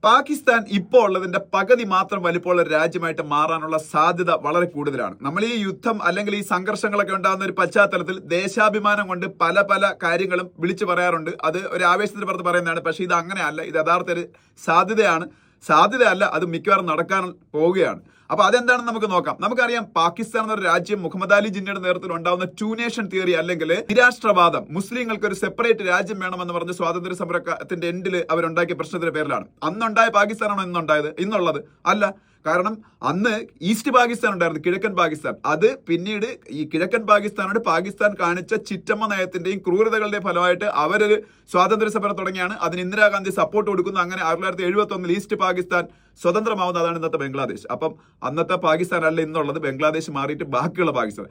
പാകിസ്ഥാൻ ഇപ്പോൾ ഉള്ളതിന്റെ പകുതി മാത്രം വലിപ്പമുള്ള രാജ്യമായിട്ട് മാറാനുള്ള സാധ്യത വളരെ കൂടുതലാണ്. നമ്മൾ ഈ യുദ്ധം അല്ലെങ്കിൽ ഈ സംഘർഷങ്ങളൊക്കെ ഉണ്ടാകുന്ന ഒരു പശ്ചാത്തലത്തിൽ ദേശാഭിമാനം കൊണ്ട് പല പല കാര്യങ്ങളും വിളിച്ചു പറയാറുണ്ട്. അത് ഒരു ആവേശത്തിന് പുറത്ത് പറയുന്നതാണ്. പക്ഷേ ഇത് അങ്ങനെയല്ല. ഇത് യഥാർത്ഥ ഒരു സാധ്യതയല്ല, അത് മിക്കവാറും നടക്കാൻ പോവുകയാണ്. അപ്പൊ അതെന്താണെന്ന് നമുക്ക് നോക്കാം. നമുക്കറിയാം, പാകിസ്ഥാൻ എന്നൊരു രാജ്യം മുഹമ്മദ് അലി ജിന്നയുടെ നേതൃത്വത്തിൽ ഉണ്ടാവുന്ന ടു നേഷൻ തിയറി അല്ലെങ്കിൽ നിരാഷ്ട്രവാദം, മുസ്ലിങ്ങൾക്ക് ഒരു സെപ്പറേറ്റ് രാജ്യം വേണമെന്ന് പറഞ്ഞ് സ്വാതന്ത്ര്യ സമരത്തിന്റെ എൻഡിൽ അവരുണ്ടാക്കിയ പ്രശ്നത്തിന്റെ പേരിലാണ്. അന്നുണ്ടായ പാകിസ്ഥാനാണോ ഇന്നുള്ളത്? അല്ല. കാരണം അന്ന് ഈസ്റ്റ് പാകിസ്ഥാൻ ഉണ്ടായിരുന്നു, കിഴക്കൻ പാകിസ്ഥാൻ. അത് പിന്നീട് ഈ കിഴക്കൻ പാകിസ്ഥാനോട് പാകിസ്ഥാൻ കാണിച്ച ചിറ്റമ്മ നയത്തിന്റെയും ക്രൂരതകളുടെയും ഫലമായിട്ട് അവരൊരു സ്വാതന്ത്ര്യ സമരം തുടങ്ങിയാണ്. അതിന് ഇന്ദിരാഗാന്ധി സപ്പോർട്ട് കൊടുക്കുന്നു. അങ്ങനെ 1971 ഈസ്റ്റ് പാകിസ്ഥാൻ സ്വതന്ത്രമാവുന്ന, അതാണ് ഇന്നത്തെ ബംഗ്ലാദേശ്. അപ്പം അന്നത്തെ പാകിസ്ഥാൻ അല്ല ഇന്നുള്ളത്, ബംഗ്ലാദേശ് മാറിയിട്ട് ബാക്കിയുള്ള പാകിസ്ഥാൻ.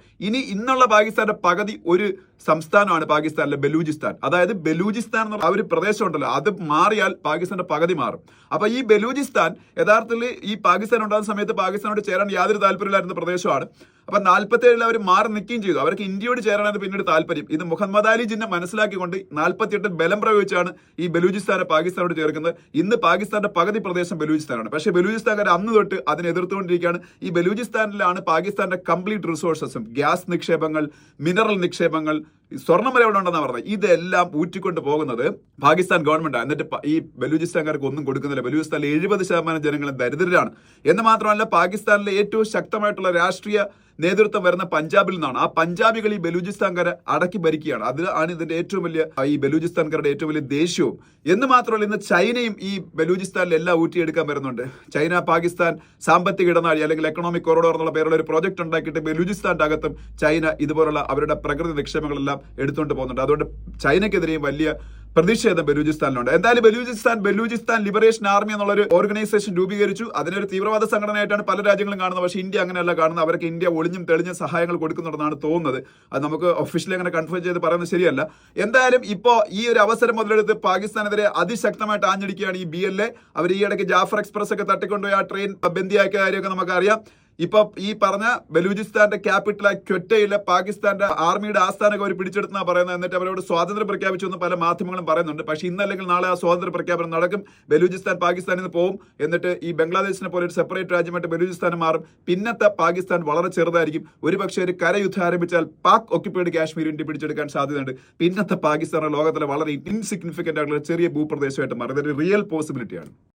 ഇന്നുള്ള പാകിസ്ഥാന്റെ പകുതി ഒരു സംസ്ഥാനമാണ് പാകിസ്ഥാനിലെ ബലൂചിസ്ഥാൻ. അതായത് ബലൂചിസ്ഥാൻ എന്നുള്ള ഒരു പ്രദേശം ഉണ്ടല്ലോ, അത് മാറിയാൽ പാകിസ്ഥാന്റെ പകുതി മാറും. അപ്പൊ ഈ ബലൂചിസ്ഥാൻ യഥാർത്ഥത്തിൽ ഈ പാകിസ്ഥാൻ ഉണ്ടാകുന്ന സമയത്ത് പാകിസ്ഥാനോട് ചേരാൻ യാതൊരു താല്പര്യമില്ലായിരുന്ന പ്രദേശമാണ്. അപ്പൊ 47 അവർ മാറി നിൽക്കുകയും ചെയ്തു. അവർക്ക് ഇന്ത്യയോട് ചേരാനാണ് പിന്നീട് താല്പര്യം. ഇത് മുഹമ്മദ് അലി ജിന്ന മനസ്സിലാക്കിക്കൊണ്ട് 48 ബലം പ്രയോഗിച്ചാണ് ഈ ബലൂചിസ്ഥാനെ പാകിസ്ഥാനോട് ചേർക്കുന്നത്. ഇന്ന് പാകിസ്ഥാന്റെ പകുതി പ്രദേശം ബലൂചിസ്ഥാനാണ്. പക്ഷേ ബലൂചിസ്ഥാൻകാർ അന്ന് തൊട്ട് അതിനെ എതിർത്തുകൊണ്ടിരിക്കുകയാണ്. ഈ ബലൂചിസ്ഥാനിലാണ് പാകിസ്ഥാന്റെ കംപ്ലീറ്റ് റിസോഴ്സസും, ഗ്യാസ് നിക്ഷേപങ്ങൾ, മിനറൽ നിക്ഷേപങ്ങൾ, സ്വർണ്ണം വരെ അവിടെ ഉണ്ടെന്നാണ് പറഞ്ഞത്. ഇതെല്ലാം ഊറ്റിക്കൊണ്ട് പോകുന്നത് പാകിസ്ഥാൻ ഗവൺമെന്റാണ്. എന്നിട്ട് ഈ ബലൂചിസ്ഥാൻകാർക്ക് ഒന്നും കൊടുക്കുന്നില്ല. ബലൂചിസ്ഥാനിലെ 70% ജനങ്ങളും ദരിദ്രരാണ്. എന്ന് മാത്രമല്ല, പാകിസ്ഥാനിലെ ഏറ്റവും ശക്തമായിട്ടുള്ള രാഷ്ട്രീയ നേതൃത്വം വരുന്ന പഞ്ചാബിൽ നിന്നാണ്. ആ പഞ്ചാബികൾ ഈ ബലൂചിസ്ഥാൻകാരെ അടക്കി ഭരിക്കുകയാണ്. അതിലാണ് ഇതിന്റെ ഏറ്റവും വലിയ, ഈ ബലൂചിസ്ഥാൻകാരുടെ ഏറ്റവും വലിയ ദേഷ്യവും. എന്ന് മാത്രമല്ല, ഇന്ന് ചൈനയും ഈ ബലൂചിസ്ഥാനിൽ എല്ലാം ഊറ്റിയെടുക്കാൻ വരുന്നുണ്ട്. ചൈന പാകിസ്ഥാൻ സാമ്പത്തിക ഇടനാഴി അല്ലെങ്കിൽ എക്കണോമിക് കോറിഡോർ എന്നുള്ള പേരുള്ള ഒരു പ്രോജക്ട് ഉണ്ടാക്കിയിട്ട് ബലൂചിസ്ഥാന്റെ അകത്തും ചൈന ഇതുപോലുള്ള അവരുടെ പ്രകൃതി നിക്ഷേപങ്ങളെല്ലാം എടുത്തുകൊണ്ട് പോകുന്നുണ്ട്. അതുകൊണ്ട് ചൈനയ്ക്കെതിരെയും വലിയ പ്രതിഷേധം ബലൂചിസ്ഥാനിലുണ്ട്. എന്തായാലും ബലൂചിസ്ഥാൻ ലിബറേഷൻ ആർമി എന്നുള്ള ഒരു ഓർഗനൈസേഷൻ രൂപീകരിച്ചു. അതിനൊരു തീവ്രവാദ സംഘടനയായിട്ടാണ് പല രാജ്യങ്ങളും കാണുന്നത്. പക്ഷേ ഇന്ത്യ അങ്ങനെയല്ല കാണുന്നത്. അവർക്ക് ഇന്ത്യ ഒളിഞ്ഞും തെളിഞ്ഞും സഹായങ്ങൾ കൊടുക്കുന്നുണ്ടെന്നാണ് തോന്നുന്നത്. അത് നമുക്ക് ഒഫീഷ്യലി അങ്ങനെ കൺഫേം ചെയ്ത് പറയുന്നത് ശരിയല്ല. എന്തായാലും ഇപ്പോൾ ഈ ഒരു അവസരം മുതലെടുത്ത് പാകിസ്ഥാനെതിരെ അതിശക്തമായിട്ട് ആഞ്ഞടിക്കുകയാണ് ഈ BLA. അവർ ഈ ഇടയ്ക്ക് ജാഫർ എക്സ്പ്രസ് ഒക്കെ തട്ടിക്കൊണ്ടുപോയി ആ ട്രെയിൻ ബന്ദിയാക്കിയ കാര്യമൊക്കെ നമുക്കറിയാം. ഇപ്പൊ ഈ പറഞ്ഞ ബലൂചിസ്ഥാന്റെ ക്യാപിറ്റലായ ക്വറ്റയിലെ പാകിസ്ഥാന്റെ ആർമിയുടെ ആസ്ഥാനമൊക്കെ അവർ പിടിച്ചെടുത്തെന്നാ പറയുന്നത്. എന്നിട്ട് അവരോട് സ്വാതന്ത്ര്യം പ്രഖ്യാപിച്ചു എന്ന് പല മാധ്യമങ്ങളും പറയുന്നുണ്ട്. പക്ഷേ ഇന്നല്ലെങ്കിൽ നാളെ ആ സ്വാതന്ത്ര്യ പ്രഖ്യാപനം നടക്കും. ബലൂചിസ്ഥാൻ പാകിസ്ഥാനിൽ നിന്ന് പോകും. എന്നിട്ട് ഈ ബംഗ്ലാദേശിനെ പോലെ ഒരു സെപ്പറേറ്റ് രാജ്യമായിട്ട് ബലൂചിസ്ഥാൻ മാറും. പിന്നത്തെ പാകിസ്ഥാൻ വളരെ ചെറുതായിരിക്കും. ഒരുപക്ഷെ ഒരു കരയുദ്ധം ആരംഭിച്ചാൽ പാക് ഒക്യുപ്പൈഡ് കാശ്മീർ ഇന്ത്യ പിടിച്ചെടുക്കാൻ സാധ്യതയുണ്ട്. പിന്നത്തെ പാകിസ്ഥാൻ ലോകത്തിലെ വളരെ ഇൻസിഗ്നിഫിക്കന്റ് ആയിട്ടുള്ള ചെറിയ ഭൂപ്രദേശമായിട്ട് മാറും. ഇതൊരു റിയൽ പോസിബിലിറ്റിയാണ്.